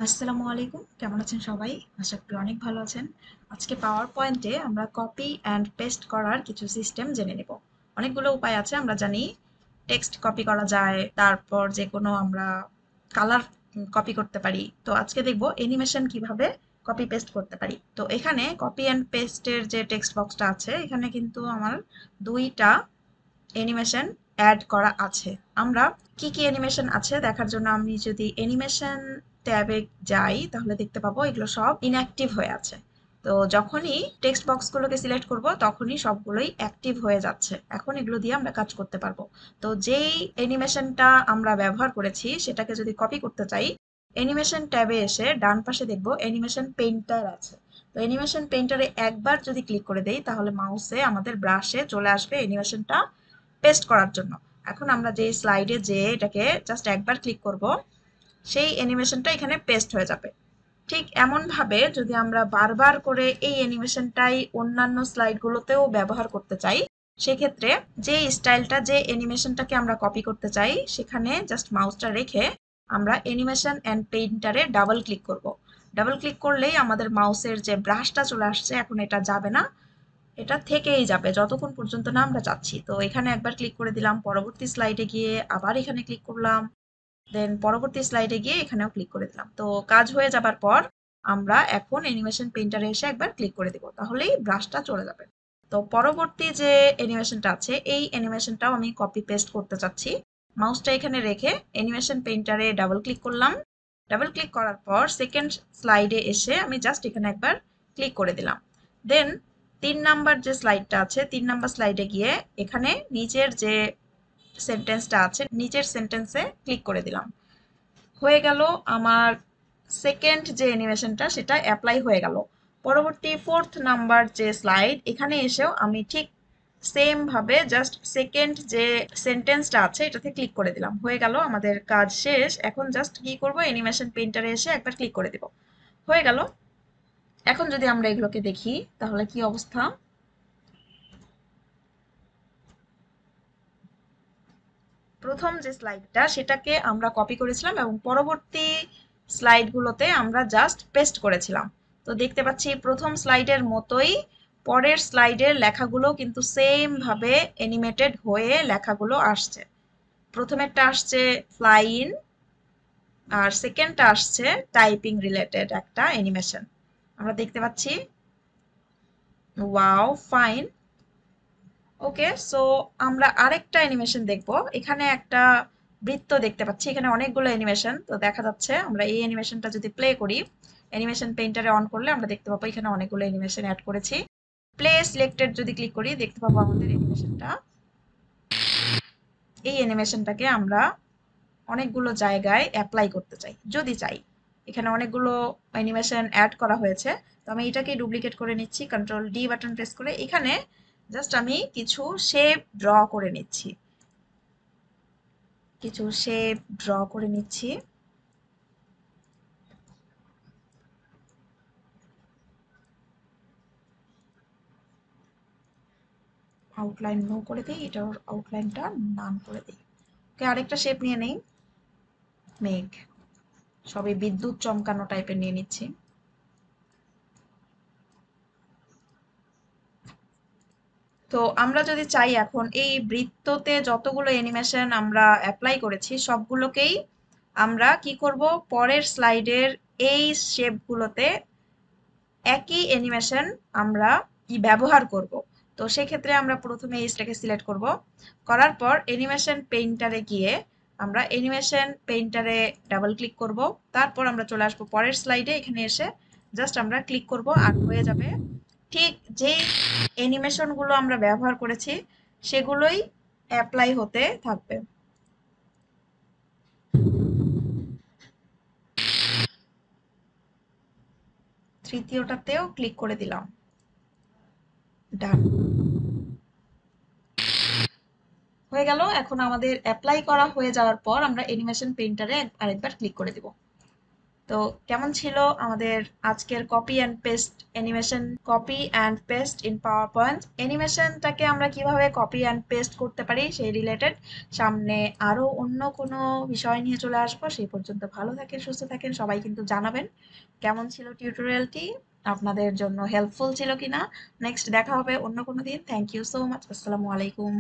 আসসালামু আলাইকুম, কেমন আছেন সবাই? আশা করি অনেক ভালো আছেন। আজকে পাওয়ার পয়েন্টে আমরা কপি অ্যান্ড পেস্ট করার কিছু সিস্টেম জেনে নেব। অনেকগুলো উপায় আছে, আমরা জানি। টেক্সট কপি করা যায়, তারপর যে কোনো আমরা কালার কপি করতে পারি। তো আজকে দেখব অ্যানিমেশন কিভাবে কপি পেস্ট করতে পারি। তো এখানে কপি অ্যান্ড পেস্টের যে টেক্সট বক্সটা আছে, এখানে কিন্তু আমার দুইটা অ্যানিমেশন অ্যাড করা আছে। আমরা কি কি অ্যানিমেশন আছে দেখার জন্য আমি যদি অ্যানিমেশন ট্যাবে যাই, তাহলে দেখতে পাবো এগুলো সব ইনঅ্যাক্টিভ হয়ে আছে। তো যখনই টেক্সট বক্সগুলোকে সিলেক্ট করব, তখনই সবগুলোই অ্যাক্টিভ হয়ে যাচ্ছে। এখন এগুলো দিয়ে আমরা কাজ করতে পারবো। তো যেই অ্যানিমেশনটা আমরা ব্যবহার করেছি সেটাকে যদি কপি করতে চাই, অ্যানিমেশন ট্যাবে এসে ডান পাশে দেখবো অ্যানিমেশন পেইন্টার আছে। তো অ্যানিমেশন পেইন্টারে একবার যদি ক্লিক করে দেই, তাহলে মাউসে আমাদের ব্রাশে চলে আসবে অ্যানিমেশনটা পেস্ট করার জন্য। এখন আমরা যে স্লাইডে যে এটাকে জাস্ট একবার ক্লিক করব, সেই অ্যানিমেশনটা এখানে পেস্ট হয়ে যাবে। ঠিক এমনভাবে যদি আমরা বারবার করে এই অ্যানিমেশনটাই অন্যান্য স্লাইডগুলোতেও ব্যবহার করতে চাই, সেক্ষেত্রে যে স্টাইলটা, যে অ্যানিমেশনটাকে আমরা কপি করতে চাই, সেখানে জাস্ট মাউসটা রেখে আমরা অ্যানিমেশন অ্যান্ড পেইন্টারে ডাবল ক্লিক করব। ডাবল ক্লিক করলেই আমাদের মাউসের যে ব্রাশটা চলে আসছে, এখন এটা যাবে না, এটা থেকেই যাবে যতক্ষণ পর্যন্ত না আমরা চাচ্ছি। তো এখানে একবার ক্লিক করে দিলাম, পরবর্তী স্লাইডে গিয়ে আবার এখানে ক্লিক করলাম, দেন পরবর্তী স্লাইডে গিয়ে এখানেও ক্লিক করে দিলাম। তো কাজ হয়ে যাবার পর আমরা এখন অ্যানিমেশন পেইন্টারে এসে একবার ক্লিক করে দিব, তাহলেই ব্রাশটা চলে যাবে। তো পরবর্তী যে অ্যানিমেশনটা আছে, এই অ্যানিমেশনটাও আমি কপি পেস্ট করতে চাচ্ছি। মাউসটা এখানে রেখে অ্যানিমেশন পেইন্টারে ডাবল ক্লিক করলাম। ডাবল ক্লিক করার পর সেকেন্ড স্লাইডে এসে আমি জাস্ট এখানে একবার ক্লিক করে দিলাম। দেন 3 নাম্বার যে স্লাইডটা আছে, 3 নাম্বার স্লাইডে গিয়ে এখানে নিচের যে সেন্টেন্সটা আছে, নিচের সেন্টেন্সে ক্লিক করে দিলাম। হয়ে গেল আমার সেকেন্ড যে অ্যানিমেশনটা, সেটা অ্যাপ্লাই হয়ে গেল। পরবর্তী 4th নাম্বার যে স্লাইড, এখানে এসেও আমি ঠিক সেম ভাবে জাস্ট সেকেন্ড যে সেন্টেন্সটা আছে এটাতে ক্লিক করে দিলাম। হয়ে গেল, আমাদের কাজ শেষ। এখন জাস্ট কি করব, অ্যানিমেশন পেইন্টারে এসে একবার ক্লিক করে দিব। হয়ে গেল। এখন যদি আমরা এগুলোকে দেখি, তাহলে কি অবস্থা। প্রথম যে স্লাইডটা, সেটাকে আমরা কপি করেছিলাম এবং পরবর্তী স্লাইডগুলোতে আমরা জাস্ট পেস্ট করেছিলাম। তো দেখতে পাচ্ছি প্রথম স্লাইডের মতোই পরের স্লাইডের লেখাগুলো কিন্তু সেম ভাবে অ্যানিমেটেড হয়ে লেখাগুলো আসছে। প্রথমেরটা আসছে ফ্লাই ইন, আর সেকেন্ডটা আসছে টাইপিং রিলেটেড একটা অ্যানিমেশন। আমরা দেখতে পাচ্ছি। Wow, fine. ওকে, সো আমরা আরেকটা অ্যানিমেশন দেখব। এখানে একটা বৃত্ত দেখতে পাচ্ছি, এখানে অনেকগুলো অ্যানিমেশন। তো দেখা যাচ্ছে আমরা এই অ্যানিমেশনটা যদি প্লে করি, অ্যানিমেশন পেইন্টারে অন করলে আমরা দেখতে পাবো এখানে অনেকগুলো অ্যানিমেশন অ্যাড করেছি। প্লে সিলেক্টেড যদি ক্লিক করি, দেখতে পাবো আমাদের অ্যানিমেশনটা। এই অ্যানিমেশনটাকে আমরা অনেকগুলো জায়গায় অ্যাপ্লাই করতে চাই যদি চাই। এখানে অনেকগুলো অ্যানিমেশন অ্যাড করা হয়েছে। তো আমি এটাকে ডুপ্লিকেট করে নিচ্ছি, কন্ট্রোল ডি বাটন প্রেস করে। এখানে জাস্ট আমি কিছু শেপ ড্র করে নিচ্ছি, কিছু শেপ ড্র করে নিচ্ছি। আউটলাইন নো করে দিই, এটার আউটলাইনটা নান করে দিই। ওকে, আরেকটা শেপ নিয়ে নেই। মেঘ, সবই বিদ্যুৎ চমকানো টাইপের নিয়ে নিচ্ছি। তো আমরা যদি চাই এখন এই বৃত্ততে যতগুলো অ্যানিমেশন আমরা অ্যাপ্লাই করেছি, সবগুলোকেই আমরা কি করব, পরের স্লাইডের এই শেপগুলোতে একই অ্যানিমেশন আমরা কি ব্যবহার করব। তো সেক্ষেত্রে আমরা প্রথমে এইটাকে সিলেক্ট করব। করার পর অ্যানিমেশন পেইন্টারে গিয়ে আমরা অ্যানিমেশন পেইন্টারে ডাবল ক্লিক করব। তারপর আমরা চলে আসবো পরের স্লাইডে, এখানে এসে জাস্ট আমরা ক্লিক করব আর হয়ে যাবে। ঠিক যেই অ্যানিমেশনগুলো আমরা ব্যবহার করেছি, সেগুলোই অ্যাপ্লাই হতে থাকবে। তৃতীয়টাতেও ক্লিক করে দিলাম। ডান হয়ে গেল। এখন আমাদের অ্যাপ্লাই করা হয়ে যাওয়ার পর আমরা অ্যানিমেশন পেইন্টারে আরেকবার ক্লিক করে দিব। তো তো কেমন ছিল আমাদের আজকের copy and paste animation, copy and paste in power point অ্যানিমেশনটাকে আমরা কিভাবে কপি অ্যান্ড পেস্ট করতে পারি সেই রিলেটেড। সামনে আরো অন্য কোনো বিষয় নিয়ে চলে আসবো। সেই পর্যন্ত ভালো থাকেন, সুস্থ থাকেন। সবাই কিন্তু জানাবেন কেমন ছিল টিউটোরিয়ালটি, আপনাদের জন্য হেল্পফুল ছিল কিনা। নেক্সট দেখা হবে অন্য কোনো দিন। Thank you so much. আসসালামু আলাইকুম।